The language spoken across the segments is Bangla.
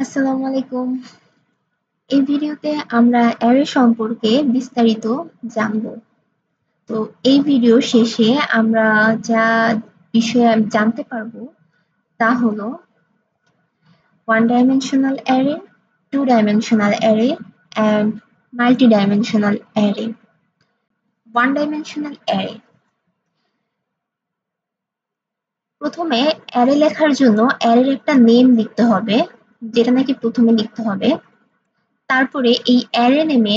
আসসালামু আলাইকুম। এই ভিডিওতে আমরা অ্যারে সম্পর্কে বিস্তারিত জানব। তো এই ভিডিও শেষে আমরা যা বিষয়ে জানতে পারবো তা হলো one dimensional array, two dimensional array and multi dimensional array. One dimensional array, প্রথমে অ্যারে লেখার জন্য অ্যারের একটা নেম লিখতে হবে, যেটা নাকি প্রথমে লিখতে হবে। তারপরে এই অ্যারে নেমে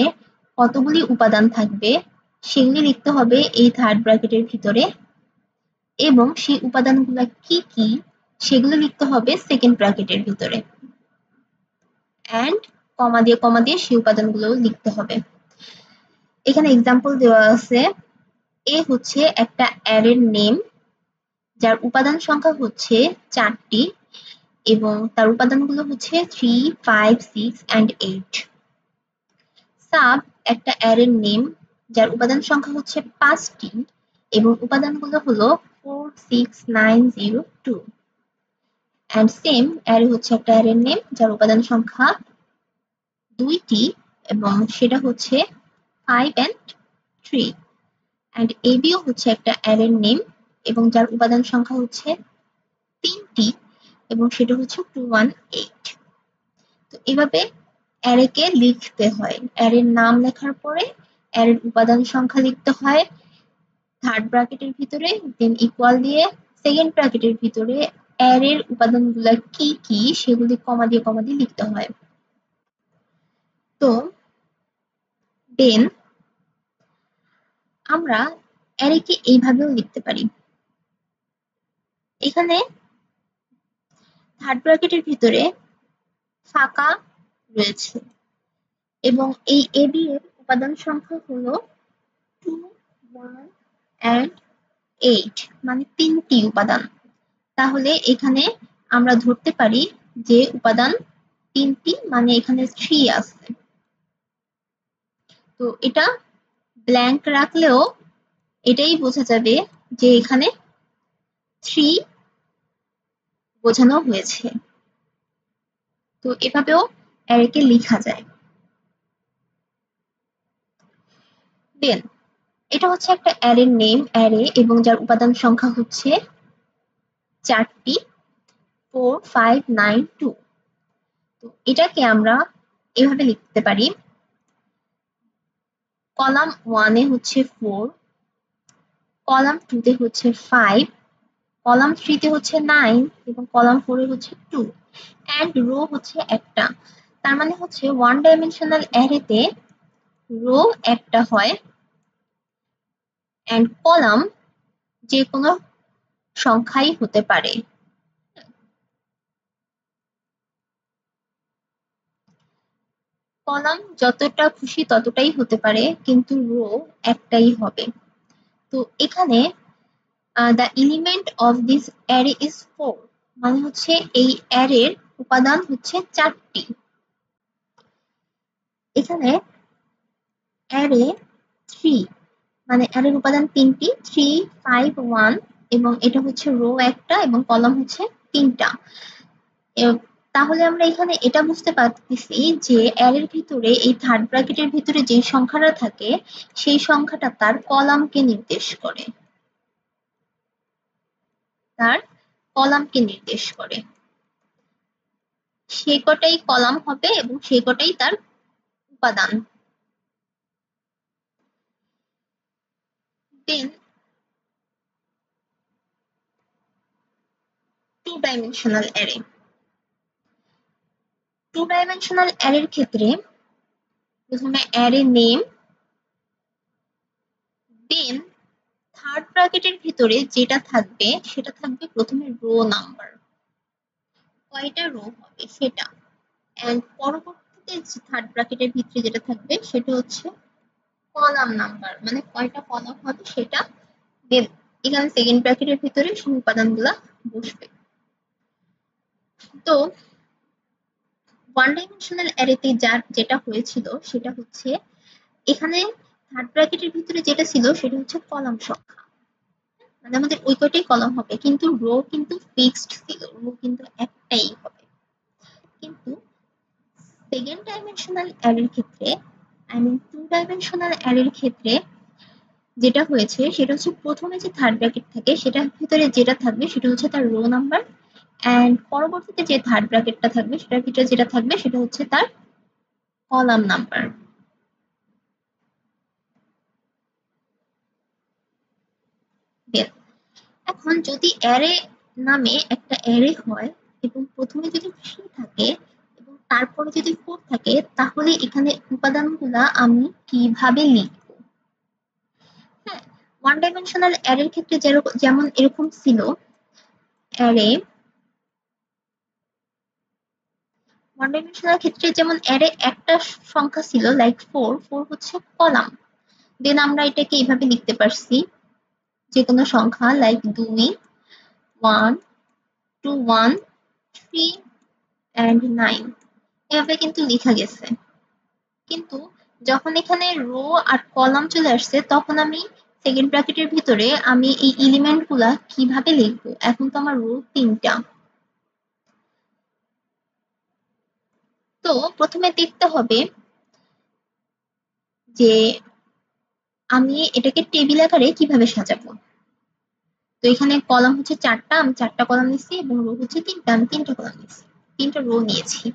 কতগুলি উপাদান থাকবে সেগুলি লিখতে হবে এই থার্ড ব্র্যাকেটের ভিতরে, এবং সেই উপাদানগুলো কি কি সেগুলো লিখতে হবে সেকেন্ড ব্র্যাকেটের ভিতরে, অ্যান্ড কমা দিয়ে সেই উপাদানগুলো লিখতে হবে। এখানে এক্সাম্পল দেওয়া আছে। এ হচ্ছে একটা অ্যারের নেম যার উপাদান সংখ্যা হচ্ছে 4টি এবং তার উপাদানগুলো হচ্ছে 3, 5, 6 and 8। সাব একটা অ্যারের নেম যার উপাদান সংখ্যা হচ্ছে 5টি এবং উপাদানগুলো হলো 4, 6, 9, 0, 2। অ্যান্ড সেম অ্যারে হচ্ছে একটা অ্যারের নেম যার উপাদান সংখ্যা 2টি এবং সেটা হচ্ছে 5 and 3। অ্যান্ড এবিও হচ্ছে একটা অ্যারের নেম এবং যার উপাদান সংখ্যা হচ্ছে 3টি এবং সেটা হচ্ছে 2, 1, 8। তো এভাবে অ্যারেকে লিখতে হয়। অ্যারের নাম লেখার পরে অ্যারের উপাদান সংখ্যা লিখতে হয় থার্ড ব্র্যাকেটের ভিতরে, দেন ইকুয়াল দিয়ে সেকেন্ড ব্র্যাকেটের ভিতরে অ্যারের উপাদানগুলো কি কি সেগুলি কমা দিয়ে লিখতে হয়। তো দেন আমরা অ্যারেকে এইভাবেও লিখতে পারি। এখানে থার্ড ব্র্যাকেটের ভিতরে ফাঁকা রয়েছে এবং এই এবি এর উপাদান সংখ্যা হলো 2, 1 and 8, মানে 3টি উপাদান। তাহলে এখানে আমরা ধরতে পারি যে উপাদান 3টি, মানে এখানে 3 আছে। তো এটা ব্ল্যাঙ্ক রাখলেও এটাই বোঝা যাবে যে এখানে 3 বোঝানো হয়েছে। তো এভাবেও অ্যারেকে লেখা যায়। দেন এটা হচ্ছে একটা অ্যারের নেম অ্যারে এবং যার উপাদান সংখ্যা হচ্ছে 4টি, 4, 5, 9, 2। তো এটাকে আমরা এভাবে লিখতে পারি। কলাম 1 এ হচ্ছে 4, কলাম 2 তে হচ্ছে 5, কলাম 3 তে হচ্ছে 9 এবং কলাম 4 এ হচ্ছে 2 এন্ড রো হচ্ছে একটা। তার মানে হচ্ছে ওয়ান ডাইমেনশনাল অ্যারেতে রো একটা হয় এন্ড কলাম যে কোনো সংখ্যাই হতে পারে। কলাম যতটা খুশি ততটাই হতে পারে, কিন্তু রো একটাই হবে। তো এখানে the element of this array is 4, মানে হচ্ছে এই অ্যারের উপাদান হচ্ছে 4টি। এখানে অ্যারে 3, মানে অ্যারের উপাদান 3টি, 3, 5, 1 এবং এটা হচ্ছে রো একটা এবং কলাম হচ্ছে 3টা। তাহলে আমরা এখানে এটা বুঝতে পারতেছি যে অ্যারের ভিতরে এই থার্ড ব্র্যাকেটের ভিতরে যে সংখ্যাটা থাকে সেই সংখ্যাটা তার কলামকে নির্দেশ করে, তার কলামকে নির্দেশ করে। সে কটাই কলাম হবে এবং সে কটাই তার উপাদান। Then two dimensional array. Two dimensional অ্যারের ক্ষেত্রে প্রথমে অ্যারে নেম, দেন থার্ড ব্র্যাকেটের ভিতরে যেটা থাকবে সেটা থাকবে প্রথমে রো নাম্বার, কয়টা রো হবে সেটা, এন্ড পরবর্তীতে থার্ড ব্র্যাকেটের ভিতরে যেটা থাকবে সেটা হচ্ছে কলাম নাম্বার, মানে কয়টা কলাম হবে সেটা। দেন এখানে সেকেন্ড ব্র্যাকেটের ভিতরে সেই উপাদানগুলা বসবে। তো ওয়ান ডাইমেনশনাল অ্যারেতে যেটা হয়েছিল সেটা হচ্ছে এখানে থার্ড ব্র্যাকেটের ভিতরে যেটা ছিল সেটা হচ্ছে কলাম সংখ্যা, মানে আমাদের ওই কয়টাই কলাম হবে, কিন্তু রো কিন্তু ফিক্সড ছিল, রো কিন্তু একটাই হবে। কিন্তু সেকেন্ড ডাইমেনশনাল অ্যারের ক্ষেত্রে টু ডাইমেনশনাল অ্যারের ক্ষেত্রে যেটা হয়েছে সেটা হচ্ছে প্রথমে যে থার্ড ব্র্যাকেট থাকে সেটার ভিতরে যেটা থাকবে সেটা হচ্ছে তার রো নাম্বার, অ্যান্ড পরবর্তীতে যে থার্ড ব্র্যাকেটটা থাকবে সেটার ভিতরে যেটা থাকবে সেটা হচ্ছে তার কলাম নাম্বার। এখন যদি অ্যারে নামে একটা অ্যারে হয় এবং প্রথমে যদি 3 থাকে এবং তারপরে যদি 4 থাকে, তাহলে এখানে উপাদানগুলা আমি কিভাবে লিখব? হ্যাঁ, ওয়ান ডাইমেনশনাল অ্যারের ক্ষেত্রে যেমন এরকম ছিল অ্যারে, ওয়ান ডাইমেনশনাল ক্ষেত্রে যেমন অ্যারে একটা সংখ্যা ছিল লাইক 4, 4 হচ্ছে কলাম। দেন আমরা এটাকে এইভাবে লিখতে পারছি, যে কোনো সংখ্যা লাইক 2, 1, 2, 1, 3 and 9 এভাবে কিন্তু লেখা গেছে। কিন্তু যখন এখানে রো আর কলাম চলে আসছে তখন আমি সেকেন্ড ব্র্যাকেটের ভিতরে আমি এই এলিমেন্ট গুলা কিভাবে লিখবো? এখন তো আমার রো 3টা। তো প্রথমে দেখতে হবে যে আমি এটাকে টেবিল আকারে কিভাবে সাজাবো। তো এখানে কলাম হচ্ছে 4টা, আমি 4টা কলাম নিচ্ছি এবং রো হচ্ছে 3টা, আমি 3টা কলাম নিচ্ছি, 3টা রো নিয়েছি।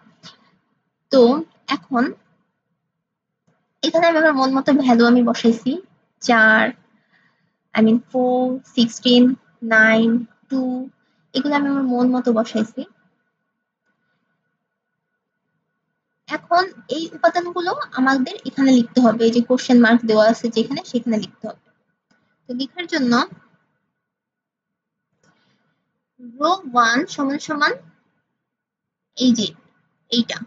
তো এখন এখানে আমি আমার মন মতো ভ্যালু আমি বসাইছি 4, 4, 16, 9, 2 এগুলো আমি আমার মন মতো বসাইছি। এখন এই উপাদানগুলো আমাদের এখানে লিখতে হবে, এই যে কোশ্চেন মার্ক দেওয়া আছে যেখানে সেখানে লিখতে হবে। তো লেখার জন্য রো 1 সমান সমান এই যে এইটা,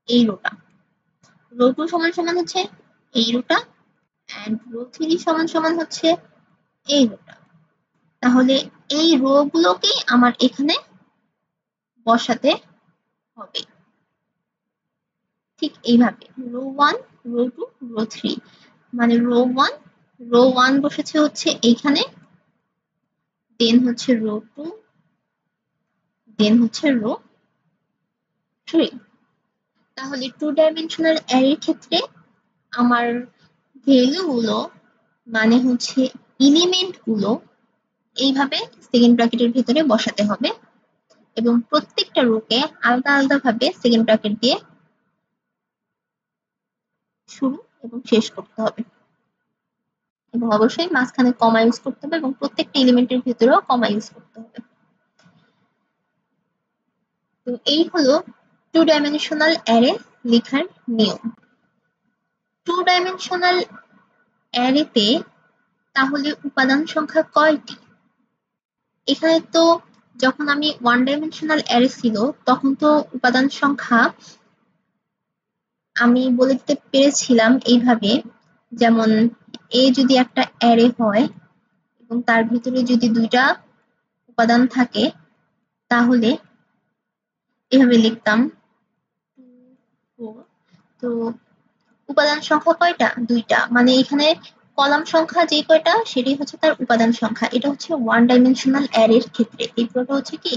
এই রোটা। রো 2 সমান সমান হচ্ছে এই রোটা, এন্ড রো 3 সমান সমান হচ্ছে এই রোটা। তাহলে এই রো গুলোকে আমার এখানে বসাতে হবে ঠিক এইভাবে, রো 1, রো 2, রো 3। মানে রো 1 বসেছে হচ্ছে এইখানে, দেন হচ্ছে রো 2, দেন হচ্ছে রো 3। তাহলে টু ডাইমেনশনাল অ্যারের ক্ষেত্রে আমার ভ্যালু গুলো মানে হচ্ছে এলিমেন্ট গুলো এইভাবে সেকেন্ড ব্র্যাকেটের ভিতরে বসাতে হবে এবং প্রত্যেকটা রোকে আলাদা আলাদা ভাবে সেকেন্ড ব্র্যাকেট দিয়ে শুরু এবং শেষ করতে হবে, এবং অবশ্যই মাঝখানে কমা ইউজ করতে হবে এবং প্রত্যেকটা এলিমেন্টের ভিতরেও কমা ইউজ করতে হবে। তো এই হলো টু ডাইমেনশনাল অ্যারে লেখার নিয়ম। টু ডাইমেনশনাল অ্যারেতে তাহলে উপাদান সংখ্যা কয়টি? এখানে তো যখন আমি ওয়ান ডাইমেনশনাল অ্যারে ছিল তখন তো উপাদান সংখ্যা আমি বলে দিতে পেরেছিলাম এইভাবে, যেমন এ যদি একটা অ্যারে হয় এবং তার ভিতরে যদি 2টা উপাদান থাকে তাহলে এভাবে লিখতাম 2, 4। তো উপাদান সংখ্যা কয়টা? 2টা। মানে এখানে কলাম সংখ্যা যে কয়টা সেটাই হচ্ছে তার উপাদান সংখ্যা। এটা হচ্ছে ওয়ান ডাইমেনশনাল অ্যারের ক্ষেত্রে, এই পুরোটা হচ্ছে কি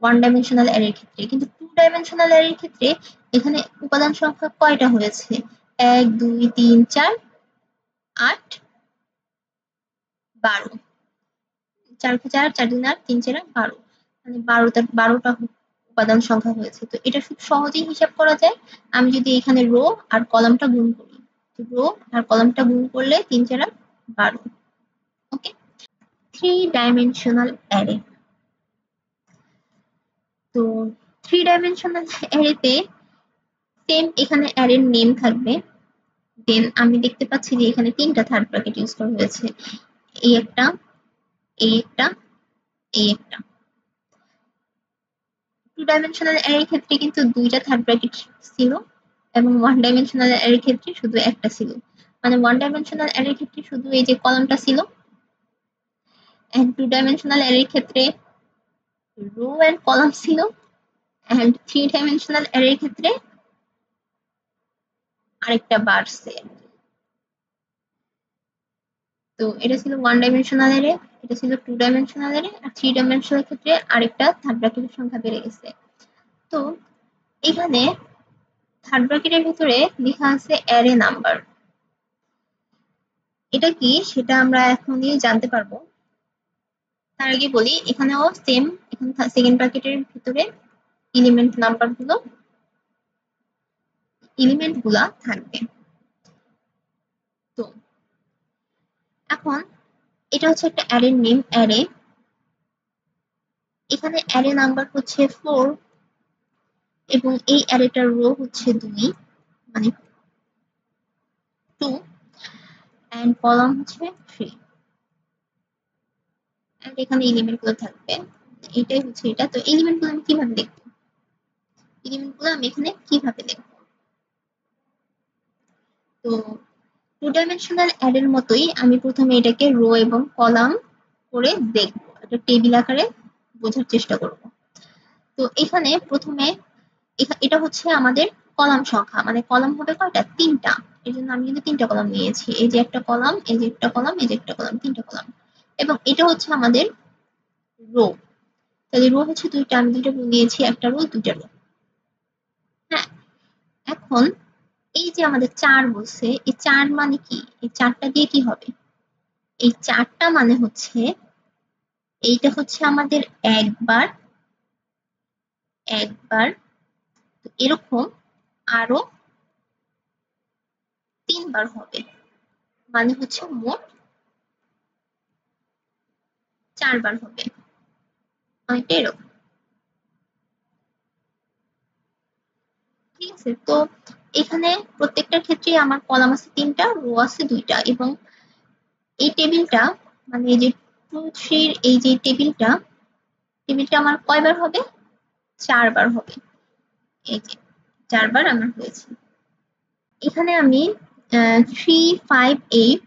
ওয়ান ডাইমেনশনাল অ্যারের ক্ষেত্রে। কিন্তু টু ডাইমেনশনাল অ্যারের ক্ষেত্রে এখানে উপাদান সংখ্যা কয়টা হয়েছে? 1, 2, 3, 4, 8, 12। 4 × 4, 4 × 8, 3 × 4, 12। মানে 12টা উপাদান সংখ্যা হয়েছে। তো এটা খুব সহজেই হিসাব করা যায়। আমি যদি এখানে রো আর কলামটা গুণ করি, রো আর কলামটা গুণ করলে 3, 4, 12। ওকে, থ্রি ডাইমেনশনাল অ্যারে। তো থ্রি ডাইমেনশনাল অ্যারেতে সেম এখানে অ্যারের নেম থাকবে। দেন আমি দেখতে পাচ্ছি যে এখানে 3টা থার্ড ব্র্যাকেট ইউজ করা হয়েছে, এই একটা, এই একটা, এই একটা। টু ডাইমেনশনাল অ্যারের ক্ষেত্রে কিন্তু 2টা থার্ড ব্র্যাকেট ছিল এবং ওয়ান ডাইমেনশনাল অ্যারের ক্ষেত্রে শুধু একটা ছিল। মানে ওয়ান ডাইমেনশনাল অ্যারের ক্ষেত্রে শুধু এই যে কলামটা ছিল, এন্ড টু ডাইমেনশনাল অ্যারের ক্ষেত্রে রো এন্ড কলাম ছিল, এন্ড থ্রি ডাইমেনশনাল অ্যারের ক্ষেত্রে আরেকটা বার সেট। তো এটা ছিল ওয়ান ডাইমেনশনাল অ্যারে, এটা ছিল টু ডাইমেনশনাল অ্যারে, আর থ্রি ডাইমেনশনাল ক্ষেত্রে আরেকটা থার্ড ব্র্যাকেটের সংখ্যা বেড়ে গেছে। তো এখানে থার্ড ব্র্যাকেটের ভিতরে লেখা আছে অ্যারে নাম্বার। এটা কি সেটা আমরা এখনই জানতে পারবো। তার আগে বলি এখানেও সেম, এখানে সেকেন্ড ব্র্যাকেটের ভিতরে এলিমেন্ট গুলা থাকবে। তো এখন এটা হচ্ছে একটা অ্যারের নেম অ্যারে। এখানে অ্যারে নাম্বার হচ্ছে 4 এবং এই অ্যারেটার রো হচ্ছে 2 মানে 2 এন্ড কলাম হচ্ছে 3 এন্ড এখানে এলিমেন্ট গুলো থাকবে। এটাই হচ্ছে এটা। তো এলিমেন্ট গুলো আমি কিভাবে লিখবো? এলিমেন্ট গুলো আমি এখানে কিভাবে লিখবো? তো টু ডাইমেনশনাল অ্যারের মতোই আমি প্রথমে এটাকে রো এবং কলাম করে দেখবো, একটা টেবিল আকারে বোঝার চেষ্টা করব। তো এখানে প্রথমে এটা হচ্ছে আমাদের কলাম সংখ্যা, মানে কলাম হবে কয়টা? 3টা। এর জন্য আমি কিন্তু 3টা কলাম নিয়েছি। এই যে একটা কলাম, এই যে একটা কলাম, এই যে একটা কলাম, 3টা কলাম। এবং এটা হচ্ছে আমাদের রো। তাহলে রো হচ্ছে 2টা, আমি 2টা নিয়েছি, একটা রো 2টা রো। হ্যাঁ, এখন এই যে আমাদের 4 বলছে, এই 4 মানে কি? এই 4টা দিয়ে কি হবে? এই 4টা মানে হচ্ছে এইটা হচ্ছে আমাদের একবার, একবার, তো এরকম আরো 3বার হবে, মানে হচ্ছে মোট 4বার হবে, অনেকটা এরকম। ঠিক আছে? তো এখানে প্রত্যেকটার ক্ষেত্রে আমার কলাম আছে 3টা, রো আছে 2টা, এবং এই টেবিলটা মানে এই যে 2 3 এর এই যে টেবিলটা আমার কয়বার হবে? 4বার হবে। এই যে 4বার আমার হয়েছে। এখানে আমি 3 5 8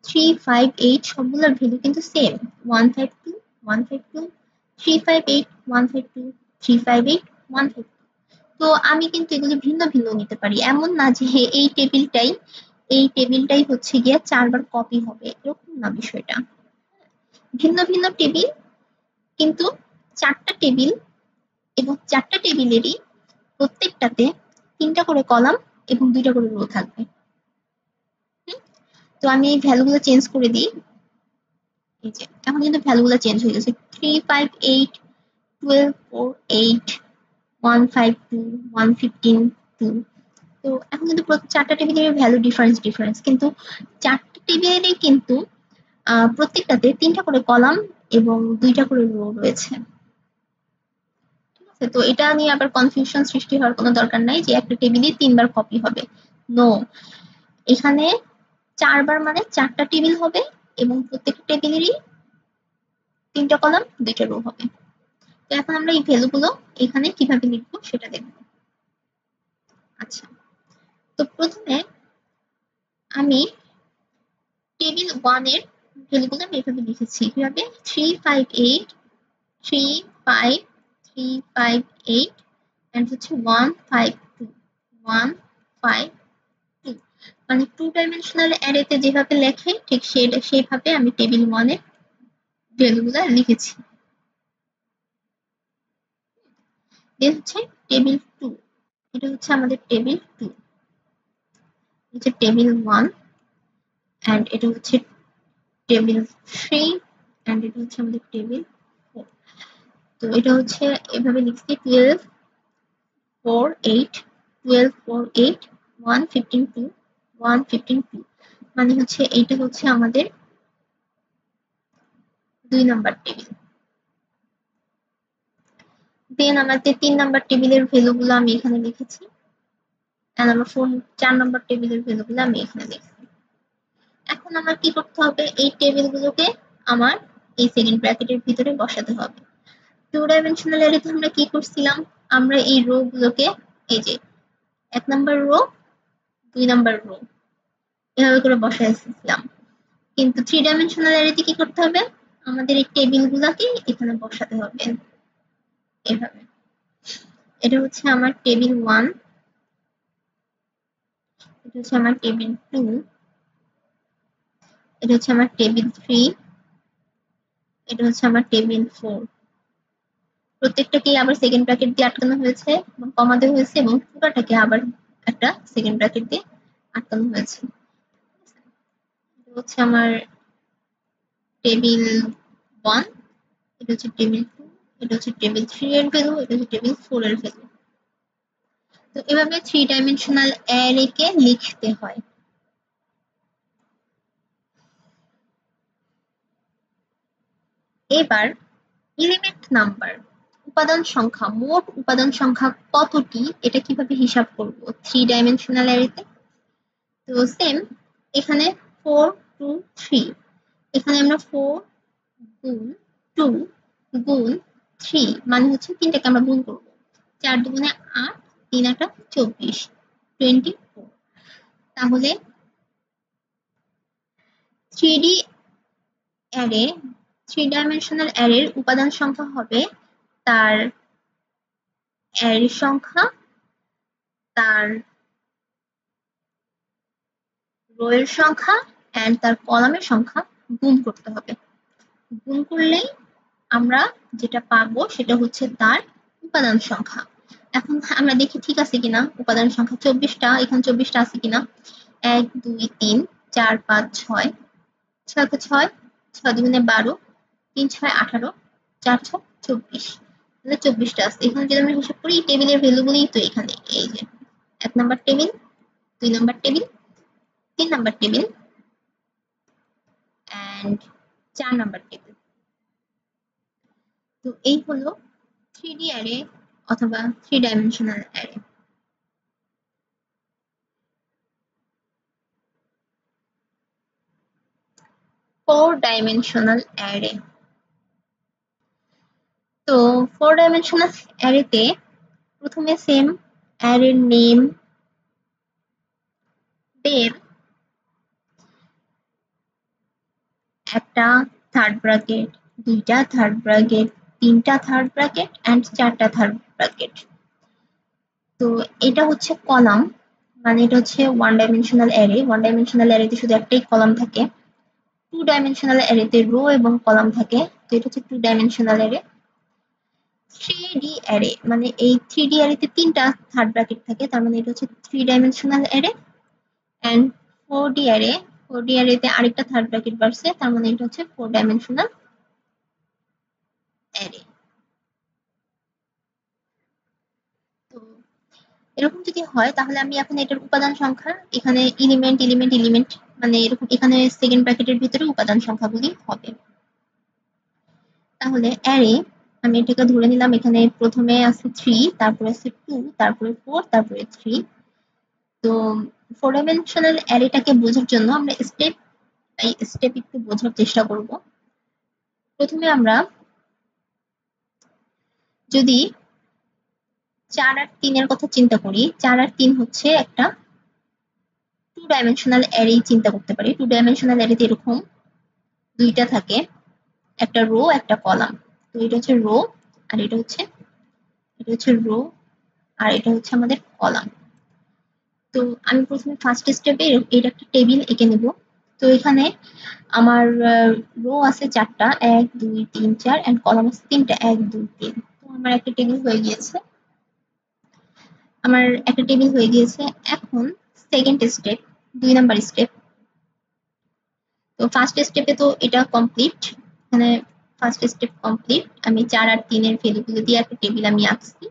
3 5 8 সবগুলোর ভ্যালু কিন্তু সেম, 152 152 358 152 358 152। তো আমি কিন্তু এগুলো ভিন্ন ভিন্ন নিতে পারি, এমন না যে এই টেবিলটাই হচ্ছে গিয়ে 4বার কপি হবে, এরকম না বিষয়টা। ভিন্ন ভিন্ন টেবিল, কিন্তু 4টা টেবিল, এবং 4টা টেবিলেরই প্রত্যেকটাতে 3টা করে কলাম এবং 2টা করে রো থাকবে। তো আমি এই ভ্যালুগুলো চেঞ্জ করে দিই। এই যে এখন কিন্তু ভ্যালুগুলো চেঞ্জ হয়ে গেছে। 358 1248 152 115 2। তো এখন কিন্তু 4টা টেবিলের ভ্যালু ডিফারেন্স, কিন্তু 4টা টেবিলেরই কিন্তু প্রত্যেকটাতে 3টা করে কলাম এবং 2টা করে রো রয়েছে। ঠিক আছে? তো এটা নিয়ে আবার কনফিউশন সৃষ্টি হওয়ার কোনো দরকার নাই যে একটা টেবিলে 3বার কপি হবে। নো, এখানে 4বার মানে 4টা টেবিল হবে এবং প্রত্যেকটা টেবিলেরই 3টা কলাম 2টা রো হবে। তো এখন আমরা এই ভ্যালুগুলো এখানে কিভাবে লিখবো সেটা দেখবো। আচ্ছা, তো প্রথমে আমি টেবিল 1 এর ভ্যালুগুলো আমি এভাবে লিখেছি। কিভাবে? 358 35358 এন্ড হচ্ছে 152 152। মানে টু ডাইমেনশনাল অ্যারেতে যেভাবে লেখে ঠিক সেইভাবে আমি টেবিল 1 এর ভ্যালুগুলো লিখেছি। দেন হচ্ছে টেবিল 2, এটা হচ্ছে আমাদের টেবিল 2, হচ্ছে টেবিল 1 এন্ড এটা হচ্ছে টেবিল 3 এন্ড এটা হচ্ছে আমাদের টেবিল 4। তো এটা হচ্ছে এভাবে লিখছি 12 4 8 12 4 8 115 2 115 2। মানে হচ্ছে এইটা হচ্ছে আমাদের 2 নাম্বার টেবিল। দেন আমাদের 3 নাম্বার টেবিলের ভ্যালুগুলো আমি এখানে লিখেছি, এন্ড আমার 4 নাম্বার টেবিলের ভ্যালুগুলো আমি এখানে লিখেছি। এখন আমার কি করতে হবে? এই টেবিলগুলোকে আমার এই সেকেন্ড ব্র্যাকেটের ভিতরে বসাতে হবে। টু ডাইমেনশনাল অ্যারেতে আমরা কি করছিলাম? আমরা এই রো গুলোকে এই যে 1 নাম্বার রো 2 নাম্বার রো এভাবে করে বসাইছিলাম। কিন্তু থ্রি ডাইমেনশনাল অ্যারেতে কি করতে হবে? আমাদের এই টেবিলগুলোকে এখানে বসাতে হবে এভাবে। এটা হচ্ছে আমার টেবিল 1, এটা হচ্ছে আমার টেবিল 2, এটা হচ্ছে আমার টেবিল 3, এটা হচ্ছে আমার টেবিল 4। প্রত্যেকটাকেই আবার সেকেন্ড ব্র্যাকেট দিয়ে আটকানো হয়েছে এবং কমা দেওয়া হয়েছে এবং পুরোটাকে আবার একটা সেকেন্ড ব্র্যাকেট দিয়ে আটকানো হয়েছে। এটা হচ্ছে আমার টেবিল 1, এটা হচ্ছে টেবিল 2, এটা হচ্ছে টেবিল 3 এর ভ্যালু, এটা হচ্ছে টেবিল 4 এর ভ্যালু। তো এভাবে 3 ডাইমেনশনাল অ্যারে কে লিখতে হয়। এবার এলিমেন্ট নাম্বার, উপাদান সংখ্যা, মোট উপাদান সংখ্যা কতটি এটা কিভাবে হিসাব করব 3 ডাইমেনশনাল অ্যারেতে? তো সেম, এখানে 4 2 3, এখানে আমরা 4 গুণ 2 গুণ 3 মানে হচ্ছে তিনটাকে আমরা গুণ করব। 4 দুগুণে 8, 3 আটা 24, 24। তাহলে 3D অ্যারে, 3 ডাইমেনশনাল অ্যারের উপাদান সংখ্যা হবে তার অ্যারে সংখ্যা, তার রো এর সংখ্যা এন্ড তার কলামের সংখ্যা গুণ করতে হবে। গুণ করলেই আমরা যেটা পাবো সেটা হচ্ছে তার উপাদান সংখ্যা। এখন আমরা দেখি ঠিক আছে কিনা উপাদান সংখ্যা 24টা, এখানে 24টা আছে কিনা। 1 2 3 4 5 6, 6 কে 6, 6 দুগুণে 12, 3 6 18, 4 6 24, তাহলে 24টা আছে। এখানে যদি আমরা হিসাব করি টেবিলের ভ্যালুগুলোই তো এখানে, এই যে 1 number table, 2 number table, 3 number table and 4 number table. তো এই হলো 3D অ্যারে অথবা 3 ডাইমেনশনাল অ্যারে। 4 dimensional array. তো 4 ডাইমেনশনাল অ্যারেতে প্রথমে সেম অ্যারের নেম, দেন একটা থার্ড ব্র্যাকেট, দুইটা থার্ড ব্র্যাকেট, তিনটা থার্ড ব্র্যাকেট এন্ড চারটা থার্ড ব্র্যাকেট। তো এটা হচ্ছে কলাম, মানে এটা হচ্ছে one dimensional array. One dimensional অ্যারেতে শুধু একটাই কলাম থাকে। টু ডাইমেনশনাল অ্যারেতে রো এবং কলাম থাকে। তো এটা হচ্ছে two dimensional array. 3D array, মানে এই 3D অ্যারেতে তিনটা থার্ড ব্র্যাকেট থাকে, তার মানে এটা হচ্ছে 3 dimensional array. And 4D array, 4D অ্যারেতে আরেকটা থার্ড ব্র্যাকেট বাড়ছে, তার মানে এটা হচ্ছে 4 ডাইমেনশনাল অ্যারে। তো এরকম যদি হয় তাহলে আমি এখন এটার উপাদান সংখ্যা, এখানে এলিমেন্ট এলিমেন্ট এলিমেন্ট, মানে এরকম এখানে সেকেন্ড ব্র্যাকেটের ভিতরে উপাদান সংখ্যাগুলি হবে। তাহলে অ্যারে, আমি এটাকে ধরে নিলাম এখানে প্রথমে আছে 3, তারপরে আছে 2, তারপরে 4, তারপরে 3। তো 4 ডাইমেনশনাল অ্যারেটাকে বোঝার জন্য আমরা স্টেপ বাই স্টেপ একটু বোঝার চেষ্টা করব। প্রথমে আমরা যদি 4 আর 3 এর কথা চিন্তা করি, 4 আর 3 হচ্ছে একটা টু ডাইমেনশনাল অ্যারে চিন্তা করতে পারি। টু ডাইমেনশনাল অ্যারেতে এরকম দুইটা থাকে, একটা রো একটা কলাম। তো এটা হচ্ছে রো আর এটা হচ্ছে রো আর এটা হচ্ছে আমাদের কলাম। তো আমি প্রথমে ফার্স্ট স্টেপে এটা একটা টেবিল এঁকে নেব। তো এখানে আমার রো আছে 4টা, 1 2 3 4 এন্ড কলাম আছে 3টা, 1 2 3। তো আমার একটা টেবিল হয়ে গিয়েছে, আমার একটা টেবিল হয়ে গিয়েছে। এখন সেকেন্ড স্টেপ, 2 নাম্বার স্টেপ। তো ফার্স্ট স্টেপে তো এটা কমপ্লিট, এখানে ফার্স্ট স্টেপ কমপ্লিট। আমি 4 আর 3 এর ভ্যালুগুলো দিয়ে একটা টেবিল আমি আঁকছি।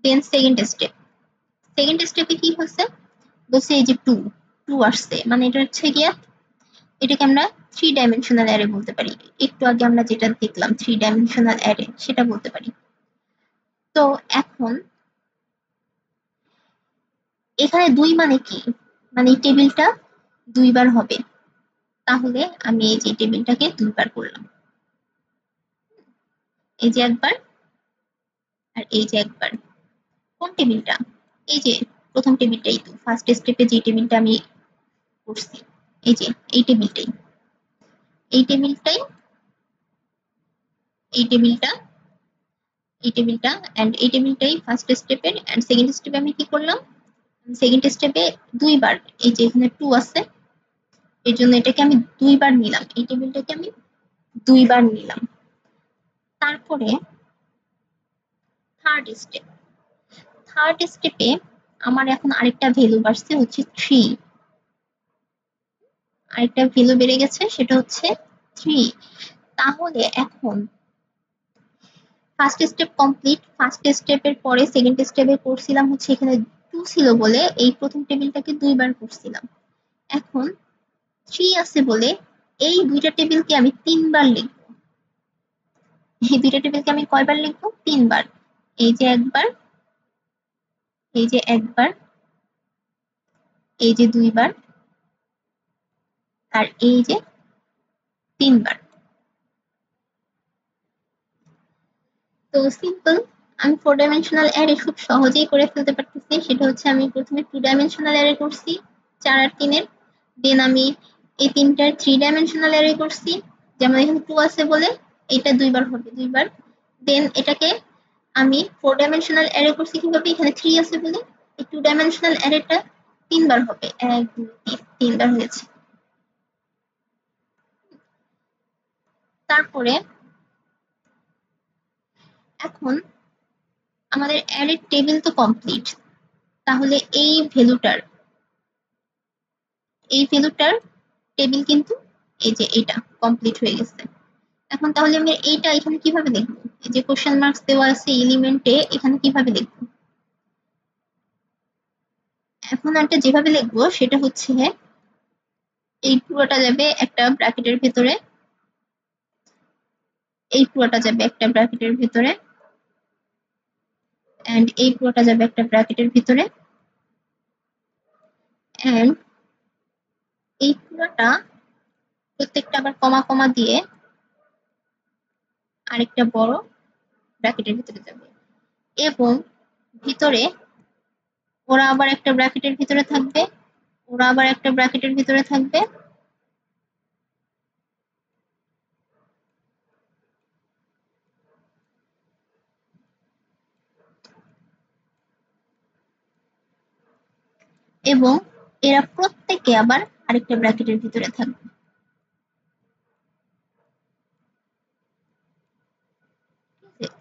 দেন সেকেন্ড স্টেপ, সেকেন্ড স্টেপে কি হচ্ছে বলছে এই যে 2 2 আসছে, মানে এটা হচ্ছে গিয়া এটাকে আমরা 3 ডাইমেনশনাল অ্যারে বলতে পারি। একটু আগে আমরা যেটা দেখলাম 3 ডাইমেনশনাল অ্যারে সেটা বলতে পারি। তো এখন এখানে 2 মানে কি, মানে এই টেবিলটা দুইবার হবে। তাহলে আমি এই যে টেবিলটাকে দুইবার করলাম, এই যে একবার আর এই যে একবার। কোন টেবিলটা? এই যে প্রথম টেবিলটাই, তো ফার্স্ট স্টেপে যে টেবিলটা আমি করছি, এই যে এই টেবিলটাই, এই টেবিলটাই, এই টেবিলটা, এই টেবিলটা এন্ড এই টেবিলটাই ফার্স্ট স্টেপের। এন্ড সেকেন্ড স্টেপে আমি কি করলাম, সেকেন্ড স্টেপে দুইবার, এই যে এখানে 2 আছে এর জন্য এটাকে আমি দুইবার নিলাম, এই টেবিলটাকে আমি দুইবার নিলাম। তারপরে থার্ড স্টেপ, থার্ড স্টেপে আমার এখন আরেকটা ভ্যালু বাড়ছে হচ্ছে 3, আরেকটা ভ্যালু বেড়ে গেছে সেটা হচ্ছে 3। তাহলে এখন ফার্স্ট স্টেপ কমপ্লিট। ফার্স্ট স্টেপের পরে সেকেন্ড স্টেপে করছিলাম হচ্ছে এখানে 2 ছিল বলে এই প্রথম টেবিলটাকে 2 বার করছিলাম। এখন 3 আছে বলে এই দুইটা টেবিলকে আমি 3 বার লিখব। এই দুইটা টেবিলকে আমি কয়বার লিখব? 3 বার। এই যে একবার, এই যে একবার, এই যে 2 বার, আর এই যে 3 বার। তো সিম্পল, আমি 4 ডাইমেনশনাল অ্যারে খুব সহজেই করে ফেলতে পারতেছি। সেটা হচ্ছে আমি প্রথমে 2 ডাইমেনশনাল অ্যারে করছি 4 আর 3 এর, দেন আমি এই তিনটার 3 ডাইমেনশনাল অ্যারে করছি, যেমন এখানে 2 আছে বলে এটা 2 বার হবে, 2 বার। দেন এটাকে আমি 4 ডাইমেনশনাল অ্যারে করছি কিভাবে? এখানে 3 আছে বলে এই 2 ডাইমেনশনাল অ্যারেটা 3 বার হবে, 1 2 3, 3 বার হয়েছে। তারপরে এখন আমাদের অ্যারে টেবিল তো কমপ্লিট। তাহলে এই ভ্যালুটার টেবিল কিন্তু এই যে এটা কমপ্লিট হয়ে গেছে। এখন তাহলে আমি এইটা এখানে কিভাবে লিখবো? এই যে কোশ্চেন মার্কস দেওয়া আছে এলিমেন্টে, এখানে কিভাবে লিখবো? এখন একটা যেভাবে লিখবো সেটা হচ্ছে এই পুরোটা যাবে একটা ব্র্যাকেটের ভিতরে, এই পুরোটা যাবে একটা ব্র্যাকেটের ভিতরে, এন্ড এই পুরোটা যাবে একটা ব্র্যাকেটের ভিতরে, এন্ড এই পুরোটা প্রত্যেকটা আবার কমা কমা দিয়ে আরেকটা বড় ব্র্যাকেটের ভিতরে যাবে, এবং ভিতরে ওরা আবার একটা ব্র্যাকেটের ভিতরে থাকবে, ওরা আবার একটা ব্র্যাকেটের ভিতরে থাকবে, এবং এরা প্রত্যেকে আবার আরেকটা ব্র্যাকেটের ভিতরে থাকবে।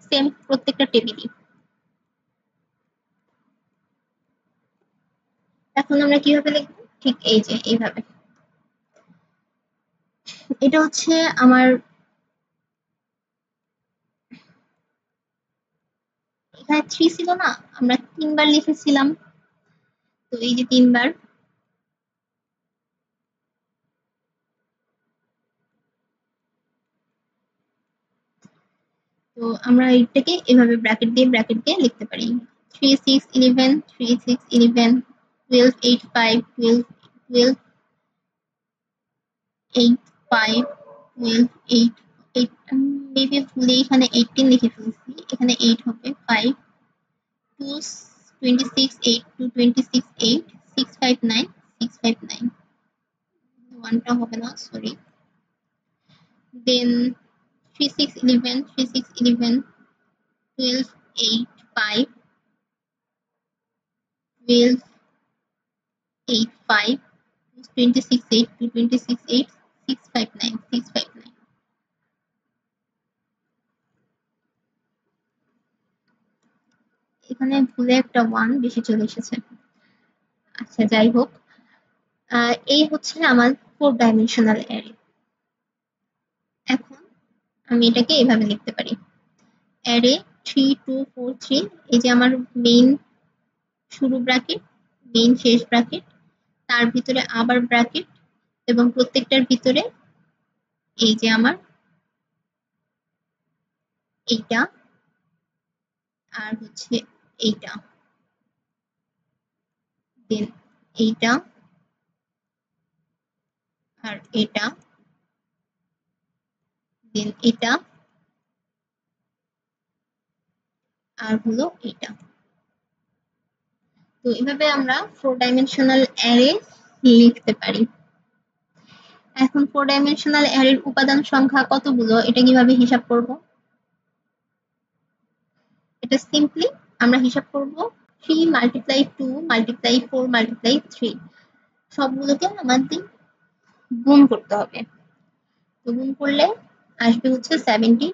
সেম প্রত্যেকটা টেবিলই। এখন আমরা কিভাবে লিখবো? ঠিক এই যে এইভাবে। এটা হচ্ছে আমার এখানে 3 ছিল না, আমরা 3 বার লিখেছিলাম, তো এই যে 3 বার। তো আমরা এটাকে এভাবে ব্র্যাকেট দিয়ে লিখতে পারি। 3 6 11, 3 6 11, 12 8 5, 12 12 8 5, 12 8 8, মেবি ভুলে এখানে 18 লিখে ফেলছি, এখানে 8 হবে, 5 2 26 8 2 26 8 6 5 9 6 5 9, ওয়ানটা হবে না, সরি। দেন 3 6 11, 3 6 11, 12 8 5, 12 8 5, 26 8 2 26 8 6 5 9 6 5 9। এখানে ভুলে একটা 1 বেশি চলে এসেছে। আচ্ছা যাই হোক, এই হচ্ছে আমার 4 ডাইমেনশনাল অ্যারে। এখন আমি এটাকে এভাবে লিখতে পারি, অ্যারে 3 2 4 3, এই যে আমার মেইন শুরু ব্র্যাকেট, মেইন শেষ ব্র্যাকেট, তার ভিতরে আবার ব্র্যাকেট, এবং প্রত্যেকটার ভিতরে এই যে আমার এইটা, আর হচ্ছে এইটা, দেন এইটা, আর এটা, দেন এটা, আর হলো এটা। তো এভাবে আমরা 4 ডাইমেনশনাল অ্যারে লিখতে পারি। এখন 4 ডাইমেনশনাল অ্যারের উপাদান সংখ্যা কতগুলো এটা কিভাবে হিসাব করব? এটা সিম্পলি আমরা হিসাব করব 3 মাল্টিপ্লাই 2 মাল্টিপ্লাই 4 মাল্টিপ্লাই 3, সবগুলোকে আমাদের গুণ করতে হবে। তো গুণ করলে আসবে হচ্ছে 72।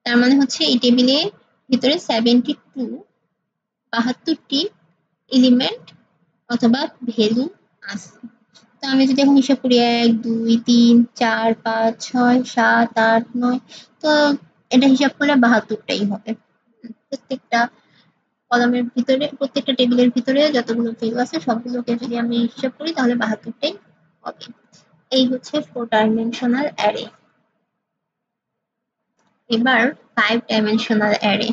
তার মানে হচ্ছে এই টেবিলের ভিতরে 72 72টি এলিমেন্ট অথবা ভ্যালু আছে। তো আমি যদি এখন হিসাব করি 1 2 3 4 5 6 7 8 9, তো এটা হিসাব করলে 72টাই হবে। প্রত্যেকটা কলামের ভিতরে, প্রত্যেকটা টেবিলের ভিতরে যতগুলো ভ্যালু আছে সবগুলোকে যদি আমি হিসাব করি তাহলে 72টাই হবে। এই হচ্ছে 4 ডাইমেনশনাল অ্যারে। এবার 5 ডাইমেনশনাল অ্যারে।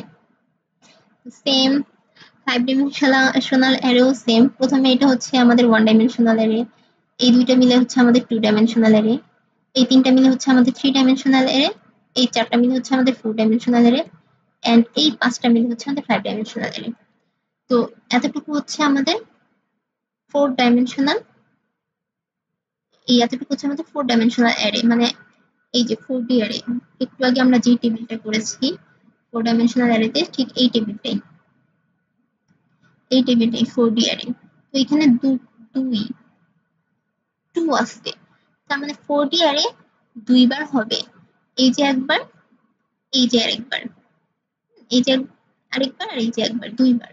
সেম 5 ডাইমেনশনাল অ্যারেও সেম। প্রথমে এটা হচ্ছে আমাদের 1 ডাইমেনশনাল অ্যারে, এই দুইটা মিলে হচ্ছে আমাদের 2 ডাইমেনশনাল অ্যারে, এই তিনটা মিলে হচ্ছে আমাদের 3 ডাইমেনশনাল অ্যারে, এই চারটা মিলে হচ্ছে আমাদের 4 ডাইমেনশনাল অ্যারে, এন্ড এই পাঁচটা মিলে হচ্ছে আমাদের 5 ডাইমেনশনাল অ্যারে। তো এতটুকু হচ্ছে আমাদের 4 ডাইমেনশনাল, এই এতটুকু হচ্ছে আমাদের 4 ডাইমেনশনাল অ্যারে, মানে এই যে 4D অ্যারে। একটু আগে আমরা যে টেবিলটা করেছি 4 ডাইমেনশনাল অ্যারেতে, ঠিক এই টেবিলটাই 4D অ্যারে। তো এখানে দুই 2 আসছে, তার মানে 4D অ্যারে দুইবার হবে। এই যে একবার, এই যে আরেকবার, এই যে আরেকবার, আর এই যে একবার, দুইবার।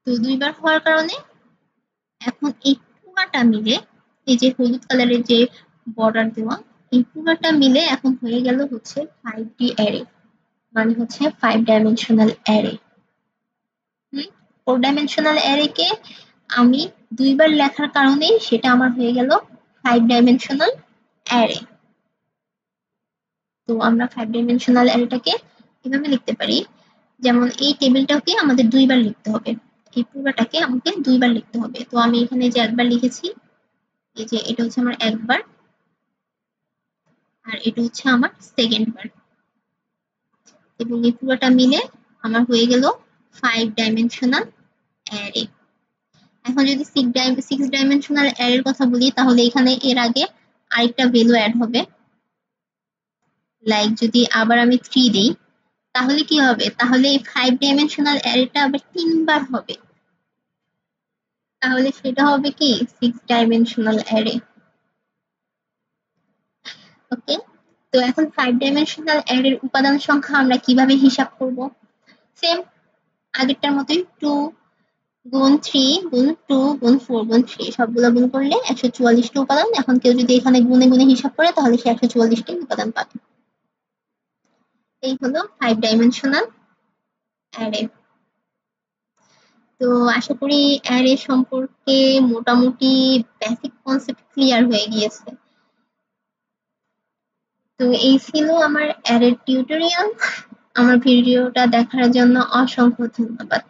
তো দুইবার হওয়ার কারণে এখন এই পুরাটা মিলে, এই যে হলুদ কালারের যে বর্ডার দেওয়া, এই পুরাটা মিলে এখন হয়ে গেল হচ্ছে 5D অ্যারে, মানে হচ্ছে 5 ডাইমেনশনাল অ্যারে। 4 ডাইমেনশনাল অ্যারেকে আমি দুইবার লেখার কারণে সেটা আমার হয়ে গেল 5 ডাইমেনশনাল অ্যারে। তো আমরা 5 ডাইমেনশনাল অ্যারেটাকে এভাবে লিখতে পারি, যেমন এই টেবিলটাকে আমাদের দুইবার লিখতে হবে, এই পুরোটাকে আমাকে দুইবার লিখতে হবে। তো আমি এখানে যে একবার লিখেছি, এই যে এটা হচ্ছে আমার একবার, আর এটা হচ্ছে আমার সেকেন্ড বার, এবং এই পুরোটা মিলে আমার হয়ে গেল 5 ডাইমেনশনাল অ্যারে। এখন যদি 6 ডাইমেনশনাল অ্যারের কথা বলি, তাহলে এখানে এর আগে আরেকটা ভ্যালু অ্যাড হবে। লাইক যদি আবার আমি 3 দেই, তাহলে কি হবে? তাহলে এই 5 ডাইমেনশনাল অ্যারেটা আবার তিনবার হবে, তাহলে সেটা হবে কি 6 ডাইমেনশনাল অ্যারে। ওকে, তো এখন 5 ডাইমেনশনাল অ্যারের উপাদান সংখ্যা আমরা কিভাবে হিসাব করব? সেম আগেরটার মতোই 2 গুণ 3 গুণ 2 গুণ 4 গুণ 3 সবগুলো গুণ করলে 144টা উপাদান। এখন কেউ যদি এখানে গুণে গুণে হিসাব করে তাহলে সে 144টি উপাদান পাবে। এই হলো 5 ডাইমেনশনাল অ্যারে। তো আশা করি অ্যারে সম্পর্কে মোটামুটি বেসিক কনসেপ্ট ক্লিয়ার হয়ে গিয়েছে। তো এই ছিল আমার অ্যারে টিউটোরিয়াল। আমার ভিডিওটা দেখার জন্য অসংখ্য ধন্যবাদ।